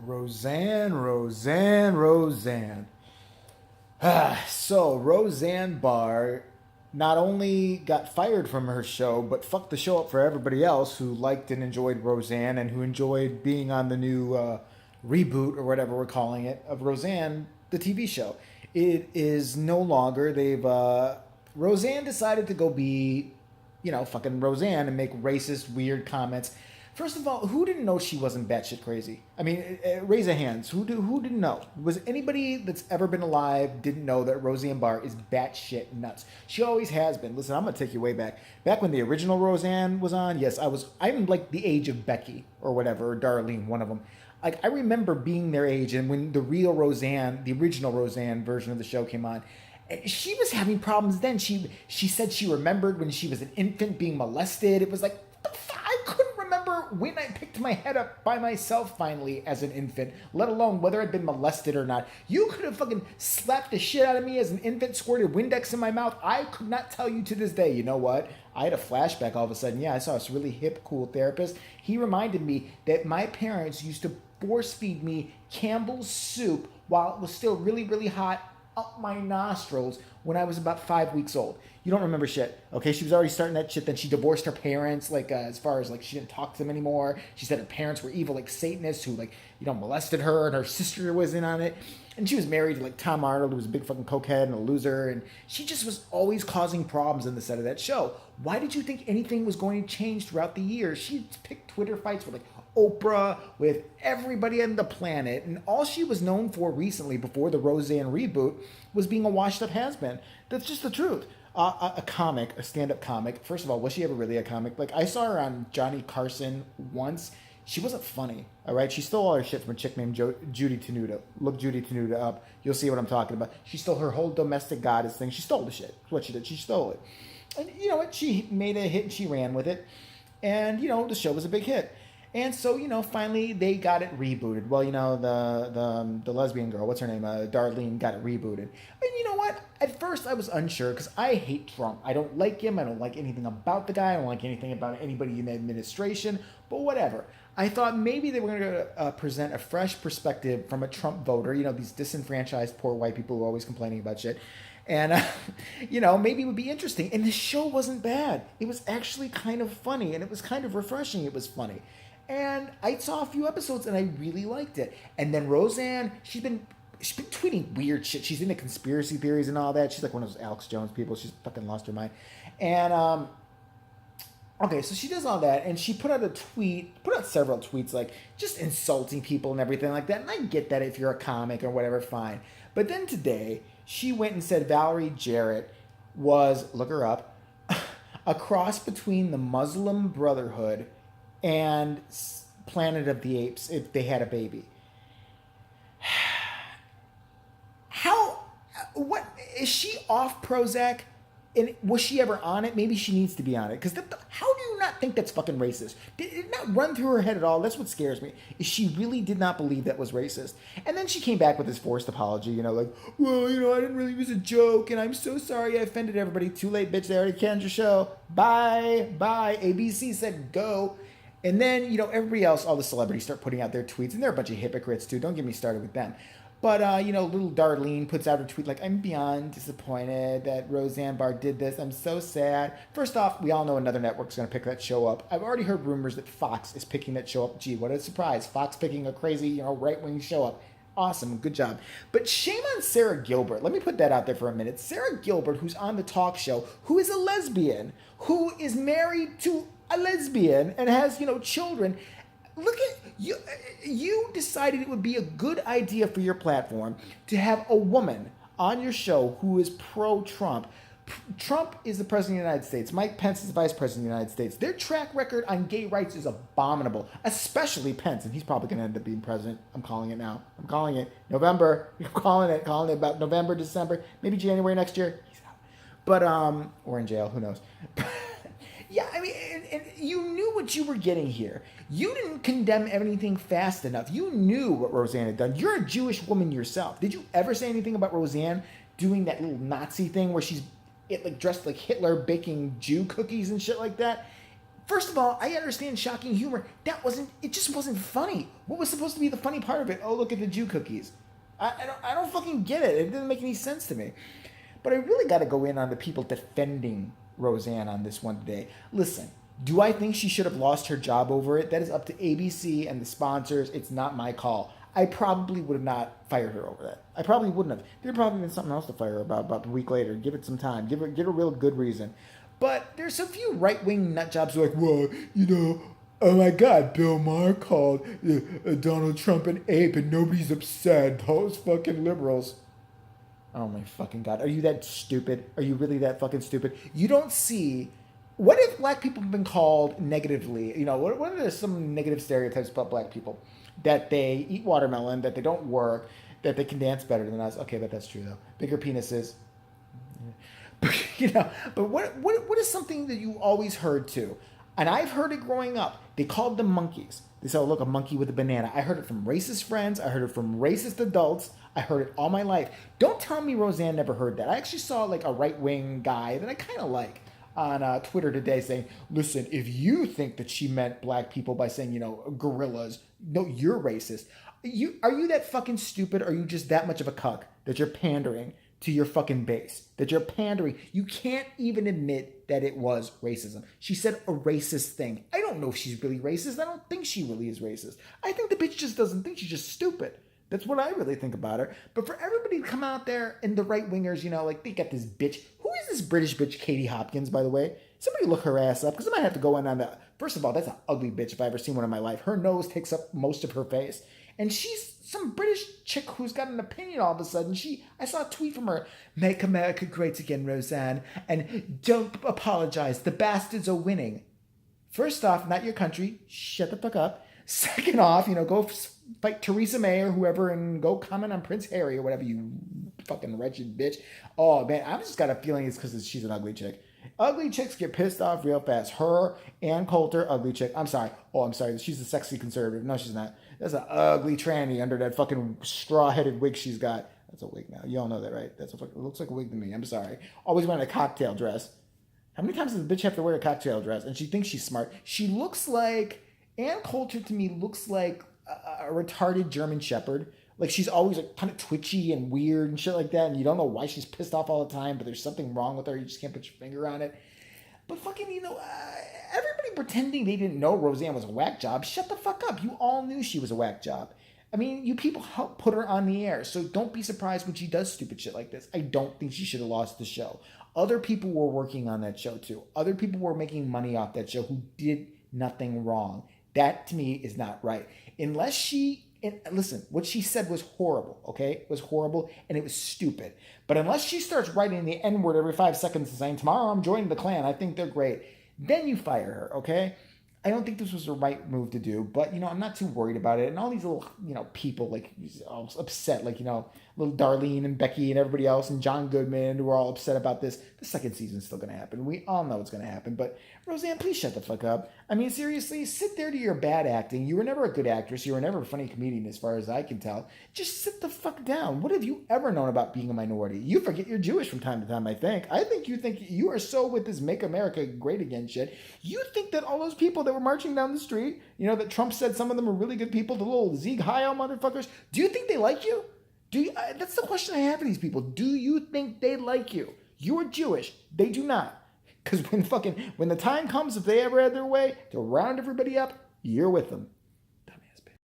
Roseanne, Roseanne, Roseanne. So Roseanne Barr not only got fired from her show, but fucked the show up for everybody else who liked and enjoyed Roseanne and who enjoyed being on the new reboot or whatever we're calling it of Roseanne, the TV show. It is no longer. Roseanne decided to go be, fucking Roseanne and make racist, weird comments. First of all, who didn't know she wasn't batshit crazy? I mean, raise a hands. Who didn't know? Was anybody that's ever been alive didn't know that Roseanne Barr is batshit nuts? She always has been. Listen, I'm gonna take you way back. Back when the original Roseanne was on, yes, I'm like the age of Becky or whatever, or Darlene, one of them. Like I remember being their age, and when the real Roseanne, the original Roseanne version of the show came on, she was having problems then. She said she remembered when she was an infant being molested. It was like I couldn't remember when I picked my head up by myself finally as an infant, let alone whether I'd been molested or not. You could have fucking slapped the shit out of me as an infant, squirted Windex in my mouth. I could not tell you to this day. You know what? I had a flashback all of a sudden. Yeah, I saw this really hip, cool therapist. He reminded me that my parents used to force feed me Campbell's soup while it was still really, really hot up my nostrils when I was about 5 weeks old. You don't remember shit. Okay, she was already starting that shit. Then she divorced her parents, like as far as like she didn't talk to them anymore. She said her parents were evil, like Satanists who like molested her, and her sister was in on it. And she was married to like Tom Arnold, who was a big fucking cokehead and a loser. And she just was always causing problems in the set of that show. Why did you think anything was going to change throughout the years? She picked Twitter fights with like Oprah, with everybody on the planet, and all she was known for recently before the Roseanne reboot was being a washed up has-been. That's just the truth. A comic, a stand-up comic. First of all, was she ever really a comic? Like I saw her on Johnny Carson once. She wasn't funny, all right? She stole all her shit from a chick named Judy Tenuta. Look Judy Tenuta up. You'll see what I'm talking about. She stole her whole domestic goddess thing. She stole the shit. That's what she did. She stole it. And you know what? She made a hit and she ran with it. And, the show was a big hit. And so, finally they got it rebooted. Well, the lesbian girl, what's her name? Darlene got it rebooted. And you know what? At first I was unsure because I hate Trump. I don't like him. I don't like anything about the guy. I don't like anything about anybody in the administration. But whatever. I thought maybe they were going to present a fresh perspective from a Trump voter. These disenfranchised poor white people who are always complaining about shit. And, maybe it would be interesting. And the show wasn't bad. It was actually kind of funny. And it was kind of refreshing. It was funny. And I saw a few episodes and I really liked it. And then Roseanne, she's been tweeting weird shit. She's into conspiracy theories and all that. She's like one of those Alex Jones people. She's fucking lost her mind. And okay, so she does all that, and she put out several tweets like just insulting people and everything like that. And I get that if you're a comic or whatever, fine. But then today she went and said Valerie Jarrett was, look her up, a cross between the Muslim Brotherhood and Planet of the Apes if they had a baby. How? What is she off Prozac? And was she ever on it? Maybe she needs to be on it. Because how do you not think that's fucking racist? Did it not run through her head at all? That's what scares me. Is she really did not believe that was racist? And then she came back with this forced apology, like, well, I didn't really, it was a joke, and I'm so sorry I offended everybody. Too late, bitch, they already canned your show. Bye. ABC said go. And then, everybody else, all the celebrities start putting out their tweets, and they're a bunch of hypocrites too. Don't get me started with them. But, little Darlene puts out her tweet like, I'm beyond disappointed that Roseanne Barr did this. I'm so sad. First off, we all know another network's going to pick that show up. I've already heard rumors that Fox is picking that show up. Gee, what a surprise. Fox picking a crazy, right-wing show up. Awesome. Good job. But shame on Sarah Gilbert. Let me put that out there for a minute. Sarah Gilbert, who's on the talk show, who is a lesbian, who is married to a lesbian and has, children. Look at you. You decided it would be a good idea for your platform to have a woman on your show who is pro-Trump. Trump is the president of the United States. Mike Pence is the vice president of the United States. Their track record on gay rights is abominable, especially Pence, and he's probably going to end up being president. I'm calling it now. I'm calling it November. I'm calling it about November, December, maybe January next year. He's out. But or in jail, who knows? Yeah, I mean, and you knew what you were getting here. You didn't condemn anything fast enough. You knew what Roseanne had done. You're a Jewish woman yourself. Did you ever say anything about Roseanne doing that little Nazi thing where she's dressed like Hitler baking Jew cookies and shit like that? First of all, I understand shocking humor. It just wasn't funny. What was supposed to be the funny part of it? Oh, look at the Jew cookies. I don't fucking get it. It didn't make any sense to me. But I really got to go in on the people defending Roseanne on this one today. Listen, do I think she should have lost her job over it? That is up to ABC and the sponsors. It's not my call. I probably would have not fired her over that. I probably wouldn't have. There'd probably been something else to fire her about a week later. Give it some time. Give a real good reason. But there's a few right-wing nut jobs who are like, well, oh my God, Bill Maher called Donald Trump an ape and nobody's upset. Those fucking liberals. Oh my fucking God. Are you that stupid? Are you really that fucking stupid? You don't see... What if black people have been called negatively? What are some negative stereotypes about black people? That they eat watermelon, that they don't work, that they can dance better than us. Okay, but that's true though. Bigger penises. But what is something that you always heard too? And I've heard it growing up. They called them monkeys. They said, oh, look, a monkey with a banana. I heard it from racist friends. I heard it from racist adults. I heard it all my life. Don't tell me Roseanne never heard that. I actually saw like a right-wing guy that I kind of like on Twitter today saying, listen, if you think that she meant black people by saying, gorillas, no, you're racist. Are you that fucking stupid? Or are you just that much of a cuck that you're pandering to your fucking base, that you're pandering? You can't even admit that it was racism. She said a racist thing. I don't know if she's really racist. I don't think she really is racist. I think the bitch just doesn't think. She's just stupid. That's what I really think about her. But for everybody to come out there and the right-wingers, like they got this bitch. Who is this British bitch, Katie Hopkins, by the way? Somebody look her ass up, because I might have to go in on that. First of all, that's an ugly bitch if I ever seen one in my life. Her nose takes up most of her face. And she's some British chick who's got an opinion all of a sudden. I saw a tweet from her, make America great again, Roseanne, and don't apologize. The bastards are winning. First off, not your country. Shut the fuck up. Second off, go fight Theresa May or whoever and go comment on Prince Harry or whatever, you fucking wretched bitch. Oh, man, I've just got a feeling it's because she's an ugly chick. Ugly chicks get pissed off real fast. Her, Ann Coulter, ugly chick. I'm sorry. She's a sexy conservative. No, she's not. That's an ugly tranny under that fucking straw-headed wig she's got. That's a wig now. You all know that, right? It looks like a wig to me. I'm sorry. Always wearing a cocktail dress. How many times does the bitch have to wear a cocktail dress? And she thinks she's smart. She looks like... Ann Coulter to me looks like a retarded German Shepherd. Like she's always like kind of twitchy and weird and shit like that. And you don't know why she's pissed off all the time, but there's something wrong with her. You just can't put your finger on it. But fucking, everybody pretending they didn't know Roseanne was a whack job. Shut the fuck up. You all knew she was a whack job. I mean, you people helped put her on the air. So don't be surprised when she does stupid shit like this. I don't think she should have lost the show. Other people were working on that show too. Other people were making money off that show who did nothing wrong. That, to me, is not right. Unless listen, what she said was horrible, okay? It was horrible, and it was stupid. But unless she starts writing the N-word every 5 seconds and saying, tomorrow I'm joining the Klan, I think they're great, then you fire her, okay? I don't think this was the right move to do, but, I'm not too worried about it. And all these little, people, like, all upset, like, little Darlene and Becky and everybody else and John Goodman who are all upset about this. The second season's still going to happen. We all know it's going to happen. But, Roseanne, please shut the fuck up. I mean, seriously, sit there to your bad acting. You were never a good actress. You were never a funny comedian as far as I can tell. Just sit the fuck down. What have you ever known about being a minority? You forget you're Jewish from time to time, I think. I think you are so with this Make America Great Again shit. You think that all those people that were marching down the street, that Trump said some of them were really good people, the little Sieg Heil motherfuckers, do you think they like you? That's the question I have for these people. Do you think they like you? You are Jewish. They do not. Because when the time comes, if they ever had their way to round everybody up, you're with them.